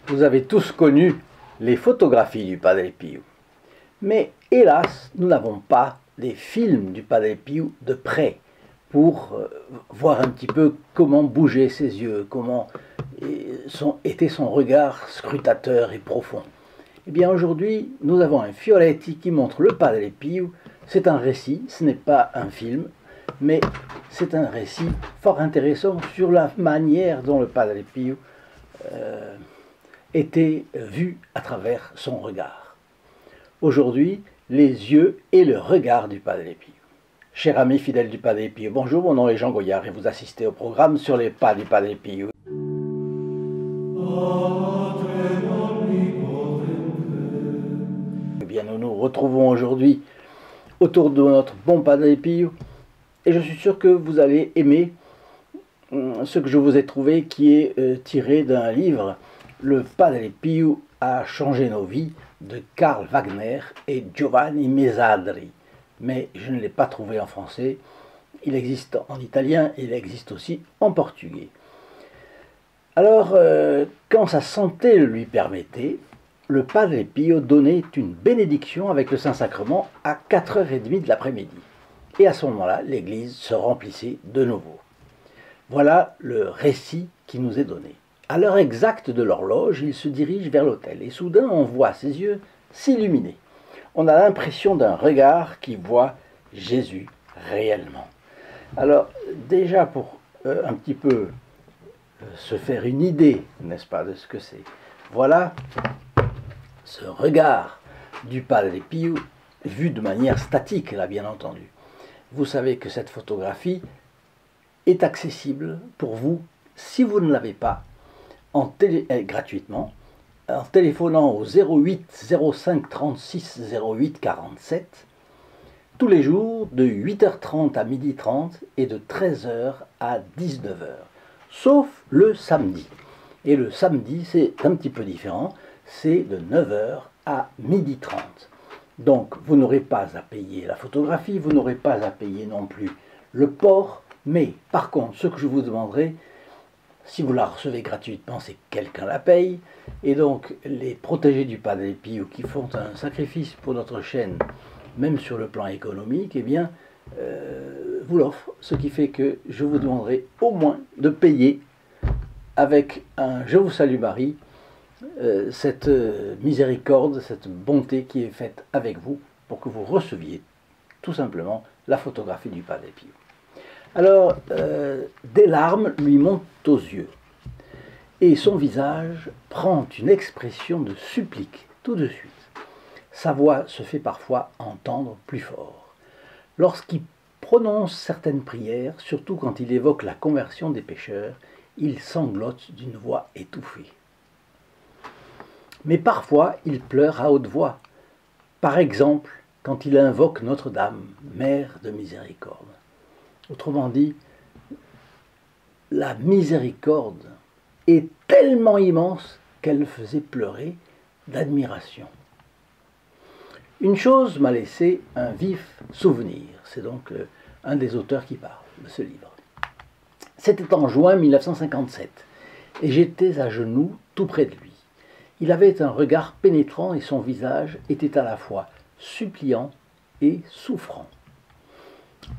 Vous avez tous connu les photographies du Padre Pio. Mais hélas, nous n'avons pas des films du Padre Pio de près pour voir un petit peu comment bougeaient ses yeux, comment était son regard scrutateur et profond. Eh bien aujourd'hui, nous avons un Fioretti qui montre le Padre Pio. C'est un récit, ce n'est pas un film, mais c'est un récit fort intéressant sur la manière dont le Padre Pio était vu à travers son regard. Aujourd'hui, les yeux et le regard du Padre Pio. Chers amis fidèles du Padre Pio, bonjour, mon nom est Jean Goyard et vous assistez au programme sur les pas du Padre Pio. Eh bien, nous nous retrouvons aujourd'hui autour de notre bon Padre Pio et je suis sûr que vous allez aimer ce que je vous ai trouvé qui est tiré d'un livre, Le Padre Pio a changé nos vies, de Karl Wagner et Giovanni Mesadri. Mais je ne l'ai pas trouvé en français. Il existe en italien et il existe aussi en portugais. Alors, quand sa santé le lui permettait, le Padre Pio donnait une bénédiction avec le Saint-Sacrement à 4h30 de l'après-midi. Et à ce moment-là, l'église se remplissait de nouveau. Voilà le récit qui nous est donné. À l'heure exacte de l'horloge, il se dirige vers l'autel et soudain on voit ses yeux s'illuminer. On a l'impression d'un regard qui voit Jésus réellement. Alors déjà pour un petit peu se faire une idée, n'est-ce pas, de ce que c'est. Voilà ce regard du Padre Pio vu de manière statique, là bien entendu. Vous savez que cette photographie est accessible pour vous si vous ne l'avez pas gratuitement en téléphonant au 08 05 36 08 47 tous les jours de 8h30 à 12h30 et de 13h à 19h, sauf le samedi. Et le samedi, c'est un petit peu différent, c'est de 9h à 12h30. Donc, vous n'aurez pas à payer la photographie, vous n'aurez pas à payer non plus le port, mais par contre, ce que je vous demanderai, si vous la recevez gratuitement, c'est que quelqu'un la paye. Et donc, les protégés du Padre Pio qui font un sacrifice pour notre chaîne, même sur le plan économique, eh bien, vous l'offrent. Ce qui fait que je vous demanderai au moins de payer avec un Je vous salue Marie, cette miséricorde, cette bonté qui est faite avec vous pour que vous receviez tout simplement la photographie du Padre Pio. Alors, des larmes lui montent aux yeux et son visage prend une expression de supplique tout de suite. Sa voix se fait parfois entendre plus fort. Lorsqu'il prononce certaines prières, surtout quand il évoque la conversion des pécheurs, il sanglote d'une voix étouffée. Mais parfois, il pleure à haute voix. Par exemple, quand il invoque Notre-Dame, Mère de miséricorde. Autrement dit, la miséricorde est tellement immense qu'elle le faisait pleurer d'admiration. Une chose m'a laissé un vif souvenir, c'est donc un des auteurs qui parle de ce livre. C'était en juin 1957 et j'étais à genoux tout près de lui. Il avait un regard pénétrant et son visage était à la fois suppliant et souffrant.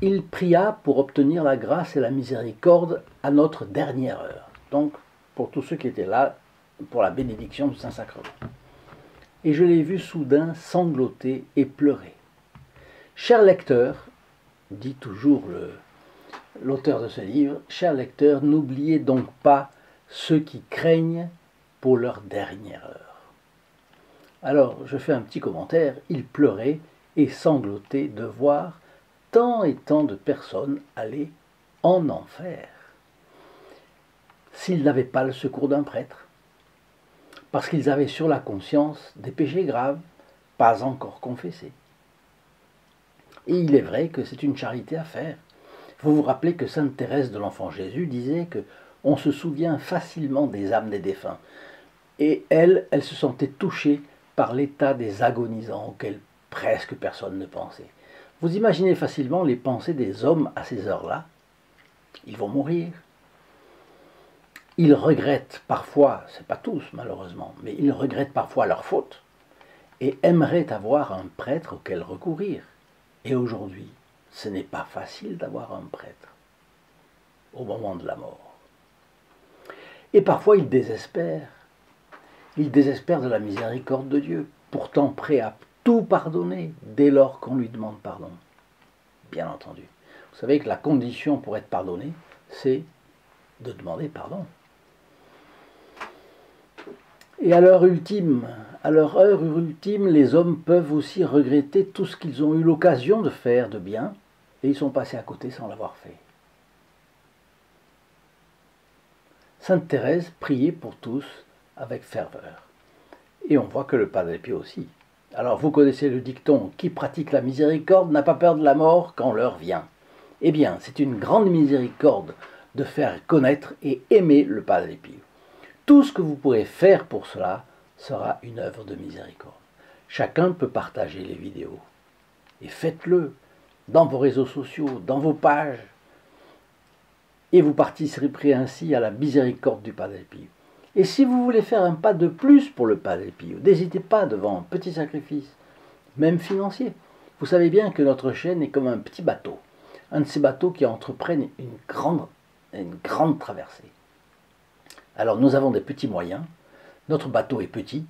Il pria pour obtenir la grâce et la miséricorde à notre dernière heure. Donc, pour tous ceux qui étaient là, pour la bénédiction du Saint-Sacrement. Et je l'ai vu soudain sangloter et pleurer. Cher lecteur, dit toujours l'auteur de ce livre, cher lecteur, n'oubliez donc pas ceux qui craignent pour leur dernière heure. Alors, je fais un petit commentaire, il pleurait et sanglotait de voir tant et tant de personnes allaient en enfer s'ils n'avaient pas le secours d'un prêtre, parce qu'ils avaient sur la conscience des péchés graves, pas encore confessés. Et il est vrai que c'est une charité à faire. Vous vous rappelez que sainte Thérèse de l'Enfant Jésus disait que on se souvient facilement des âmes des défunts, et elle se sentait touchée par l'état des agonisants auxquels presque personne ne pensait. Vous imaginez facilement les pensées des hommes à ces heures-là. Ils vont mourir. Ils regrettent parfois, c'est pas tous malheureusement, mais ils regrettent parfois leurs fautes et aimeraient avoir un prêtre auquel recourir. Et aujourd'hui, ce n'est pas facile d'avoir un prêtre au moment de la mort. Et parfois ils désespèrent. Ils désespèrent de la miséricorde de Dieu, pourtant prêt à tout pardonner dès lors qu'on lui demande pardon. Bien entendu. Vous savez que la condition pour être pardonné, c'est de demander pardon. Et à leur heure ultime, les hommes peuvent aussi regretter tout ce qu'ils ont eu l'occasion de faire de bien, et ils sont passés à côté sans l'avoir fait. Sainte Thérèse priait pour tous avec ferveur. Et on voit que le Padre Pio aussi. Alors vous connaissez le dicton « Qui pratique la miséricorde n'a pas peur de la mort quand l'heure vient ». Eh bien, c'est une grande miséricorde de faire connaître et aimer le Padre Pio. Tout ce que vous pourrez faire pour cela sera une œuvre de miséricorde. Chacun peut partager les vidéos. Et faites-le dans vos réseaux sociaux, dans vos pages. Et vous participerez ainsi à la miséricorde du Padre Pio. Et si vous voulez faire un pas de plus pour le Padre Pio, n'hésitez pas devant un petit sacrifice, même financier. Vous savez bien que notre chaîne est comme un petit bateau. Un de ces bateaux qui entreprennent une grande traversée. Alors nous avons des petits moyens, notre bateau est petit,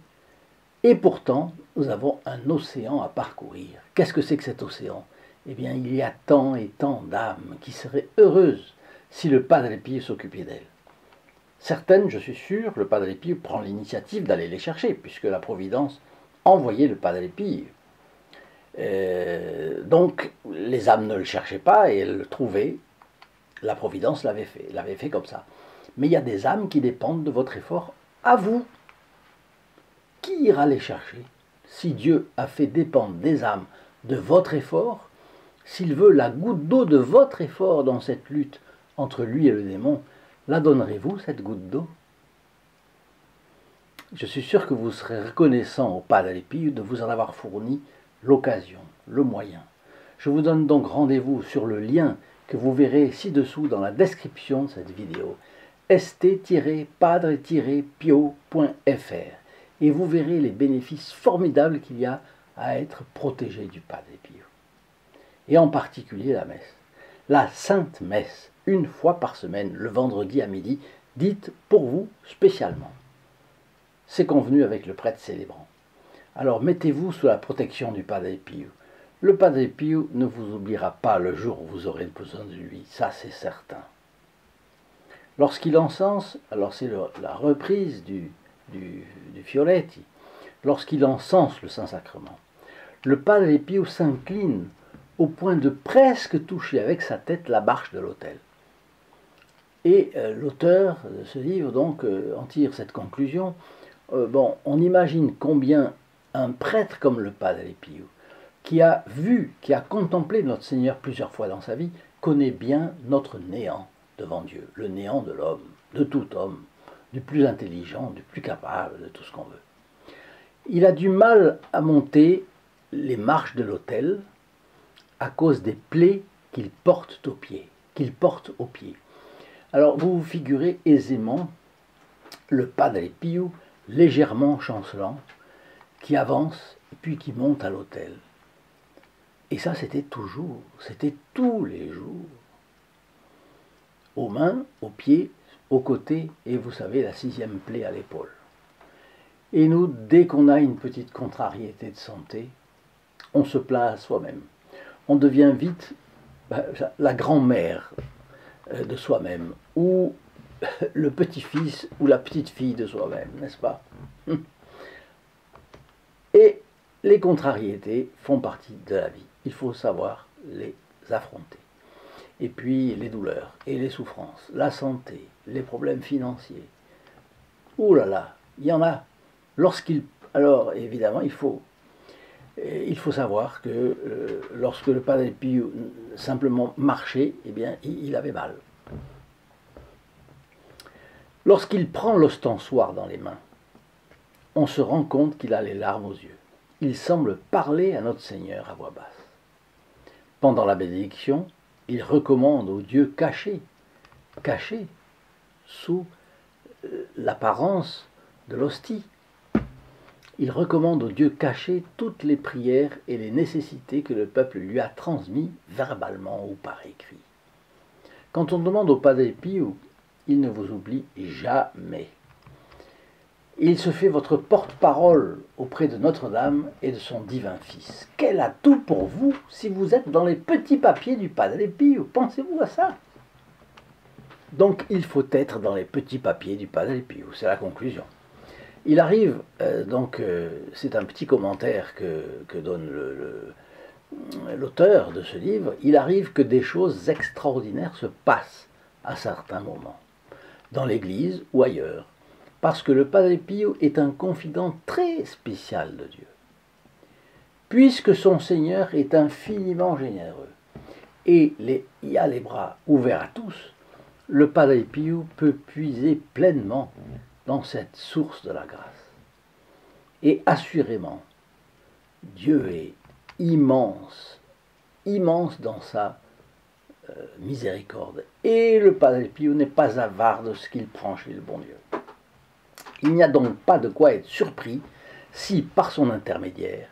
et pourtant nous avons un océan à parcourir. Qu'est-ce que c'est que cet océan? Eh bien il y a tant et tant d'âmes qui seraient heureuses si le Padre Pio s'occupait d'elles. Certaines, je suis sûr, le Padre Pio prend l'initiative d'aller les chercher, puisque la Providence envoyait le Padre Pio. Donc les âmes ne le cherchaient pas et elles le trouvaient. La Providence l'avait fait comme ça. Mais il y a des âmes qui dépendent de votre effort à vous. Qui ira les chercher? Si Dieu a fait dépendre des âmes de votre effort, s'il veut la goutte d'eau de votre effort dans cette lutte entre lui et le démon, la donnerez-vous, cette goutte d'eau? Je suis sûr que vous serez reconnaissant au Padre Pio de vous en avoir fourni l'occasion, le moyen. Je vous donne donc rendez-vous sur le lien que vous verrez ci-dessous dans la description de cette vidéo, st-padre-pio.fr, et vous verrez les bénéfices formidables qu'il y a à être protégé du Padre Pio. Et en particulier la messe. La Sainte Messe, une fois par semaine, le vendredi à midi, dite pour vous spécialement. C'est convenu avec le prêtre célébrant. Alors mettez-vous sous la protection du Padre Pio. Le Padre Pio ne vous oubliera pas le jour où vous aurez besoin de lui, ça c'est certain. Lorsqu'il encense, alors c'est la reprise du Fioretti, lorsqu'il encense le Saint-Sacrement, le Padre Pio s'incline au point de presque toucher avec sa tête la marche de l'autel. Et l'auteur de ce livre donc en tire cette conclusion. On imagine combien un prêtre comme le Padre Pio, qui a vu, qui a contemplé notre Seigneur plusieurs fois dans sa vie, connaît bien notre néant devant Dieu, le néant de l'homme, de tout homme, du plus intelligent, du plus capable, de tout ce qu'on veut. Il a du mal à monter les marches de l'autel à cause des plaies qu'il porte aux pieds, Alors vous vous figurez aisément le Padre Pio légèrement chancelant, qui avance puis qui monte à l'autel. Et ça c'était toujours, c'était tous les jours. Aux mains, aux pieds, aux côtés, et vous savez, la 6e plaie à l'épaule. Et nous, dès qu'on a une petite contrariété de santé, on se plaint à soi-même. On devient vite la grand-mère de soi-même, ou le petit-fils ou la petite-fille de soi-même, n'est-ce pas? Et les contrariétés font partie de la vie. Il faut savoir les affronter. Et puis les douleurs et les souffrances, la santé, les problèmes financiers. Ouh là là, il y en a. Alors évidemment, il faut savoir que lorsque le Padre Pio simplement marchait, eh bien, il avait mal. Lorsqu'il prend l'ostensoir dans les mains, on se rend compte qu'il a les larmes aux yeux. Il semble parler à notre Seigneur à voix basse. Pendant la bénédiction, il recommande au Dieu caché sous l'apparence de l'hostie. Il recommande au Dieu caché toutes les prières et les nécessités que le peuple lui a transmises verbalement ou par écrit. Quand on demande au Padre Pio, il ne vous oublie jamais. Il se fait votre porte-parole auprès de Notre-Dame et de son divin Fils. Quel atout pour vous si vous êtes dans les petits papiers du Padre Pio. Pensez-vous à ça? Donc il faut être dans les petits papiers du Padre Pio, c'est la conclusion. Il arrive, c'est un petit commentaire que donne l'auteur de ce livre, il arrive que des choses extraordinaires se passent à certains moments, dans l'Église ou ailleurs, parce que le Padre Pio est un confident très spécial de Dieu. Puisque son Seigneur est infiniment généreux et il a les bras ouverts à tous, le Padre Pio peut puiser pleinement dans cette source de la grâce. Et assurément, Dieu est immense, immense dans sa miséricorde. Et le Padre Pio n'est pas avare de ce qu'il prend chez le bon Dieu. Il n'y a donc pas de quoi être surpris si, par son intermédiaire,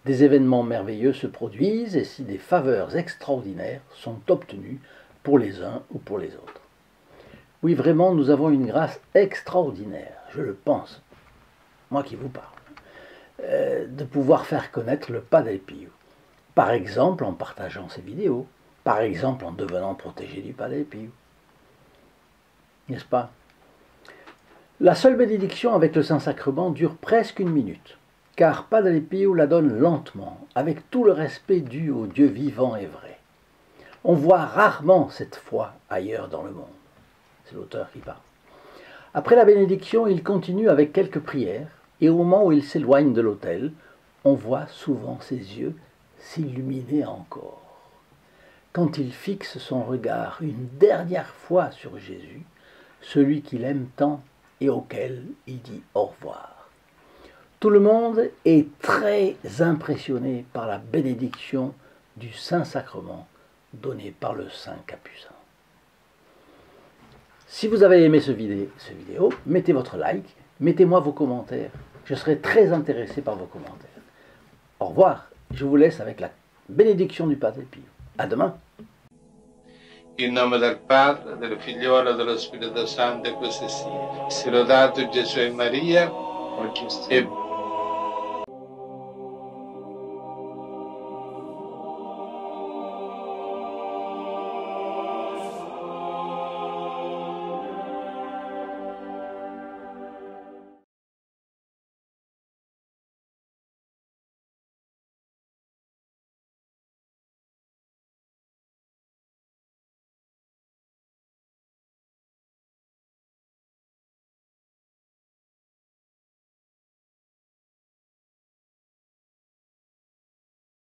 des événements merveilleux se produisent et si des faveurs extraordinaires sont obtenues pour les uns ou pour les autres. Oui, vraiment, nous avons une grâce extraordinaire, je le pense, moi qui vous parle, de pouvoir faire connaître le Padre Pio. Par exemple, en partageant ses vidéos, par exemple, en devenant protégé du Padre Pio. N'est-ce pas? La seule bénédiction avec le Saint-Sacrement dure presque 1 minute, car Padre Pio la donne lentement, avec tout le respect dû au Dieu vivant et vrai. On voit rarement cette foi ailleurs dans le monde. C'est l'auteur qui parle. Après la bénédiction, il continue avec quelques prières, et au moment où il s'éloigne de l'autel, on voit souvent ses yeux s'illuminer encore. Quand il fixe son regard une dernière fois sur Jésus, celui qu'il aime tant et auquel il dit au revoir. Tout le monde est très impressionné par la bénédiction du Saint-Sacrement donnée par le Saint Capucin. Si vous avez aimé ce vidéo, mettez votre like, mettez-moi vos commentaires. Je serai très intéressé par vos commentaires. Au revoir, je vous laisse avec la bénédiction du Padre Pio. À demain. In nome del Padre, del Figliolo e dello Spirito Santo, e così sia. Sia lodato Gesù e Maria, e